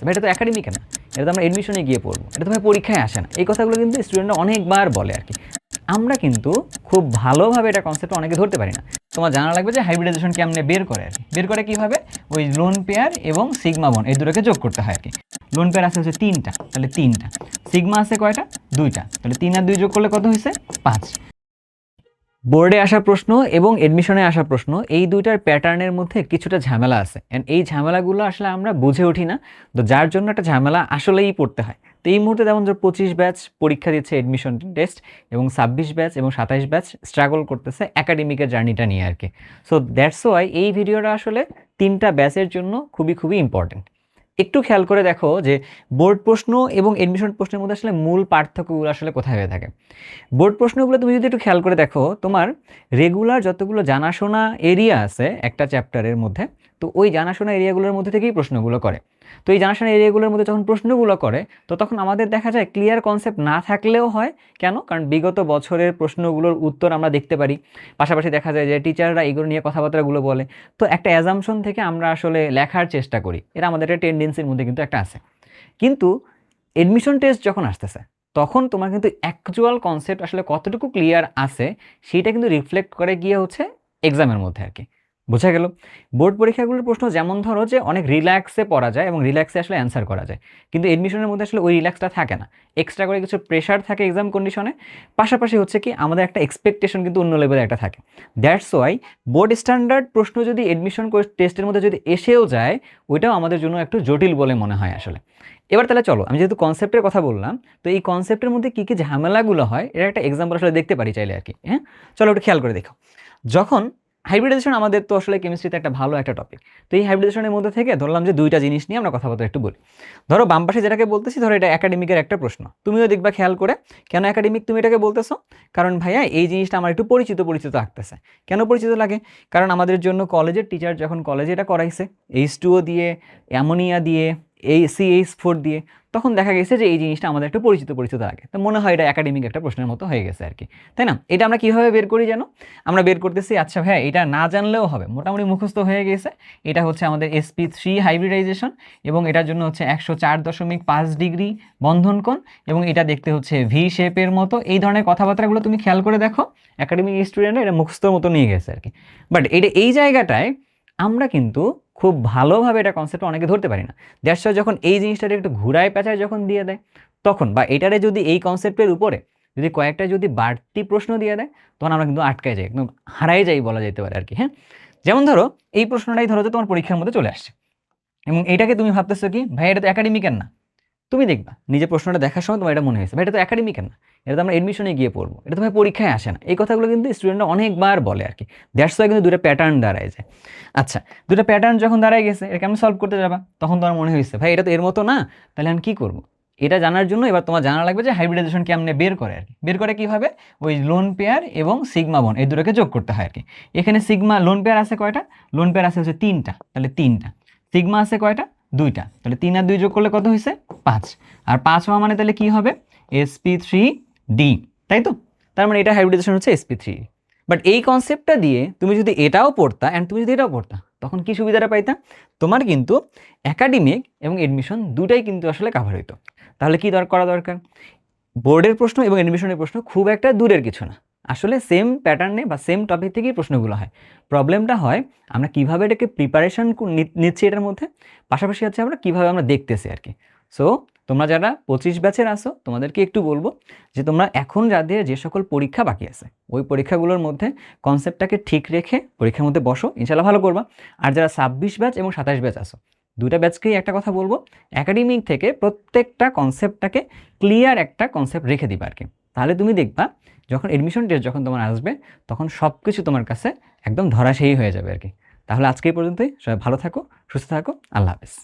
আছে, ভাই এটা তো একাডেমিক না, এটা তো আমরা এডমিশনে গিয়ে পড়বো, এটা তো ভাই পরীক্ষায় আসে না। এই কথাগুলো কিন্তু স্টুডেন্টরা অনেকবার বলে আর কি। আমরা কিন্তু খুব ভালোভাবে এটা কনসেপ্ট অনেকে ধরতে পারি না। তোমার জানা লাগবে যে হাইব্রিডাইজেশন কেমনে বের করে আর কি। বের করে কীভাবে? ওই লোন পেয়ার এবং সিগমা বন্ড এই দুটোকে যোগ করতে হয় আর কি। লোন পেয়ার আছে হচ্ছে 3টা, তাহলে 3টা। সিগমা আছে কয়টা? 2টা, তাহলে 3 আর 2 যোগ করলে কত হয়েছে? 5। বোর্ডে আসা প্রশ্ন এবং এডমিশনে আসা প্রশ্ন এই দুইটার প্যাটার্নের মধ্যে কিছুটা ঝামেলা আছে, অ্যান্ড এই ঝামেলাগুলো আসলে আমরা বুঝে উঠি না, তো যার জন্য একটা ঝামেলা আসলেই পড়তে হয়। তো এই মুহূর্তে যেমন 25 ব্যাচ পরীক্ষা দিচ্ছে এডমিশন টেস্ট, এবং 26 ব্যাচ এবং 27 ব্যাচ স্ট্রাগল করতেছে একাডেমিকের জার্নিটা নিয়ে আর কি। সো দ্যাটস ওয়াই এই ভিডিওটা আসলে 3টা ব্যাচের জন্য খুবই খুবই ইম্পর্টেন্ট। একটু খেয়াল করে দেখো যে বোর্ড প্রশ্ন এবং এডমিশন প্রশ্নের মধ্যে আসলে মূল পার্থক্যগুলো আসলে কোথায় হয়ে থাকে। বোর্ড প্রশ্নগুলো তুমি যদি একটু খেয়াল করে দেখো, তোমার রেগুলার যতগুলো জানাশোনা এরিয়া আছে একটা চ্যাপ্টারের মধ্যে, তো ওই জানাশোনা এরিয়াগুলোর মধ্যে থেকেই প্রশ্নগুলো করে। তো এই জানাশোনা এরিয়াগুলোর মধ্যে যখন প্রশ্নগুলো করে, তো তখন আমাদের দেখা যায় ক্লিয়ার কনসেপ্ট না থাকলেও হয়। কেন? কারণ বিগত বছরের প্রশ্নগুলোর উত্তর আমরা দেখতে পারি, পাশাপাশি দেখা যায় যে টিচাররা এগুলো নিয়ে কথাবার্তাগুলো বলে। তো একটা অ্যাজাম্পশন থেকে আমরা আসলে লেখার চেষ্টা করি, এটা আমাদের একটা টেন্ডেন্সির মধ্যে কিন্তু একটা আছে। কিন্তু এডমিশন টেস্ট যখন আসতেছে, তখন তোমার কিন্তু অ্যাকচুয়াল কনসেপ্ট আসলে কতটুকু ক্লিয়ার আছে সেইটা কিন্তু রিফ্লেক্ট করে গিয়ে হচ্ছে এক্সামের মধ্যে আর কি। বোঝা গেল? বোর্ড পরীক্ষাগুলোর প্রশ্ন যেমন ধরো যে অনেক রিল্যাক্সে পড়া যায় এবং রিল্যাক্সে আসলে অ্যান্সার করা যায়, কিন্তু এডমিশনের মধ্যে আসলে ওই রিল্যাক্সটা থাকে না। এক্সট্রা করে কিছু প্রেশার থাকে এক্সাম কন্ডিশনে, পাশাপাশি হচ্ছে কি আমাদের একটা এক্সপেকটেশন কিন্তু অন্য লেভেলে একটা থাকে। দ্যাটস ওয়াই বোর্ড স্ট্যান্ডার্ড প্রশ্ন যদি এডমিশন টেস্টের মধ্যে যদি এসেও যায়, ওইটাও আমাদের জন্য একটু জটিল বলে মনে হয় আসলে। এবার তাহলে চলো, আমি যেহেতু কনসেপ্টের কথা বললাম, তো এই কনসেপ্টের মধ্যে কী কী ঝামেলাগুলো হয় এটা একটা এক্সাম্পল আসলে দেখতে পারি চাইলে আর কি। হ্যাঁ, চলো একটু খেয়াল করে দেখো। যখন হাইব্রিডাইজেশন, আমাদের তো আসলে কেমিস্ট্রিতে একটা ভালো একটা টপিক, তো এই হাইব্রিডাইজেশনের মধ্যে থেকে ধরলাম যে দুইটা জিনিস নিয়ে আমরা কথাবার্তা একটু বলি। ধরো বাম পাশে যেটাকে বলতেছি, ধরো এটা একাডেমিকের একটা প্রশ্ন, তুমিও দেখবা খেয়াল করে। কেন একাডেমিক তুমি এটাকে বলতেছো? কারণ ভাইয়া এই জিনিসটা আমার একটু পরিচিত পরিচিত লাগতেছে। কেন পরিচিত লাগে? কারণ আমাদের জন্য কলেজের টিচার যখন কলেজে এটা করাইছে H2O দিয়ে, অ্যামোনিয়া দিয়ে, এই CH4 দিয়ে, তখন দেখা গেছে যে এই জিনিসটা আমাদের একটু পরিচিত পরিচিত লাগে, তো মনে হয় এটা একাডেমিক একটা প্রশ্নের মতো হয়ে গেছে আর কি, তাই না? এটা আমরা কীভাবে বের করি জানো? আমরা বের করতেছি, আচ্ছা ভাইয়া এটা না জানলেও হবে, মোটামুটি মুখস্থ হয়ে গেছে। এটা হচ্ছে আমাদের sp3 হাইব্রিডাইজেশন, এবং এটার জন্য হচ্ছে 104.5 ডিগ্রি বন্ধন কোণ, এবং এটা দেখতে হচ্ছে ভি শেপের মতো। এই ধরনের কথাবার্তাগুলো তুমি খেয়াল করে দেখো, একাডেমিক স্টুডেন্টরা এটা মুখস্থর মতো নিয়ে গেছে আর কি। বাট এটা এই জায়গাটায় আমরা কিন্তু খুব ভালোভাবে এটা কনসেপ্ট অনেকে ধরতে পারি না। দ্যাটস ওয়াই যখন এই জিনিসটাকে একটু ঘুরায় পেঁচায় যখন দিয়ে দেয়, তখন বা এটারে যদি এই কনসেপ্টের উপরে যদি কয়েকটা যদি বাড়তি প্রশ্ন দিয়ে দেয়, তখন আমরা কিন্তু আটকায় যাই, একদম হারাই যাই বলা যেতে পারে আর কি। হ্যাঁ, যেমন ধরো এই প্রশ্নটাই ধরো যে তোমার পরীক্ষার মধ্যে চলে আসছে, এবং এইটাকে তুমি ভাবতেছো কি ভাই এটা তো একাডেমিকের না। তুমি দেখবা নিজে প্রশ্নটা দেখার সময় তোমার এটা মনে হয়েছে ভাই এটা তো একাডেমিকের না, এটা তো আমরা এডমিশনে গিয়ে পড়বো, এটা তো ভাই পরীক্ষায় আসে না। এই কথাগুলো কিন্তু স্টুডেন্টরা অনেকবার বলে আর কি। দ্যাটস ওয়াই কিন্তু দুটো প্যাটার্ন দাঁড়ায় যায়। আচ্ছা, দুটো প্যাটার্ন যখন দাঁড়ায় গেছে, এটা কেমন সলভ করতে যাবা? তখন তোমার মনে হয়েছে ভাই এটা তো এর মতো না, তাহলে আমি কী করবো? এটা জানার জন্য এবার তোমার জানা লাগবে যে হাইব্রিডাইজেশন কেমনে বের করে আর কি। বের করে কীভাবে? ওই লোন পেয়ার এবং সিগমা বন্ড এই দুটোকে যোগ করতে হয় আর কি। এখানে সিগমা লোন পেয়ার আছে কয়টা? লোন পেয়ার আছে হচ্ছে 3টা, তাহলে 3টা। সিগমা আছে কয়টা? 2টা, তাহলে 3 আর 2 যোগ করলে কত হয়েছে? 5। আর 5 হওয়া মানে তাহলে কি হবে? sp3d, তাই তো? তার মানে এটা হাইব্রিডাইজেশন হচ্ছে sp3। বাট এই কনসেপ্টটা দিয়ে তুমি যদি এটাও পড়তা অ্যান্ড তুমি যদি এটাও পড়তা, তখন কি সুবিধাটা পাইতা? তোমার কিন্তু একাডেমিক এবং এডমিশন দুটাই কিন্তু আসলে কাভার হইতো। তাহলে কি করা দরকার? বোর্ডের প্রশ্ন এবং এডমিশনের প্রশ্ন খুব একটা দূরের কিছু না, আসলে সেম প্যাটার্নে বা সেম টপিক থেকেই প্রশ্নগুলো হয়। প্রবলেমটা হয় আমরা কীভাবে এটাকে প্রিপারেশন নিচ্ছি এটার মধ্যে, পাশাপাশি হচ্ছে আমরা কীভাবে আমরা দেখতেছি আর কি। সো তোমরা যারা 25 ব্যাচের আসো, তোমাদেরকে একটু বলবো যে তোমরা এখন যাদের যে সকল পরীক্ষা বাকি আছে, ওই পরীক্ষাগুলোর মধ্যে কনসেপ্টটাকে ঠিক রেখে পরীক্ষার মধ্যে বসো, ইনশাল্লাহ ভালো করবা। আর যারা 26 ব্যাচ এবং 27 ব্যাচ আসো, দুইটা ব্যাচকেই একটা কথা বলবো, একাডেমিক থেকে প্রত্যেকটা কনসেপ্টটাকে ক্লিয়ার একটা কনসেপ্ট রেখে দিবা আর কি। তাহলে তুমি দেখবা যখন এডমিশন টেস্ট যখন তোমার আসবে, তখন সব কিছু তোমার কাছে একদম ধরাশায়ী হয়ে যাবে আর কি। তাহলে আজকে এই পর্যন্তই, সবাই ভালো থাকো, সুস্থ থাকো, আল্লাহ হাফেজ।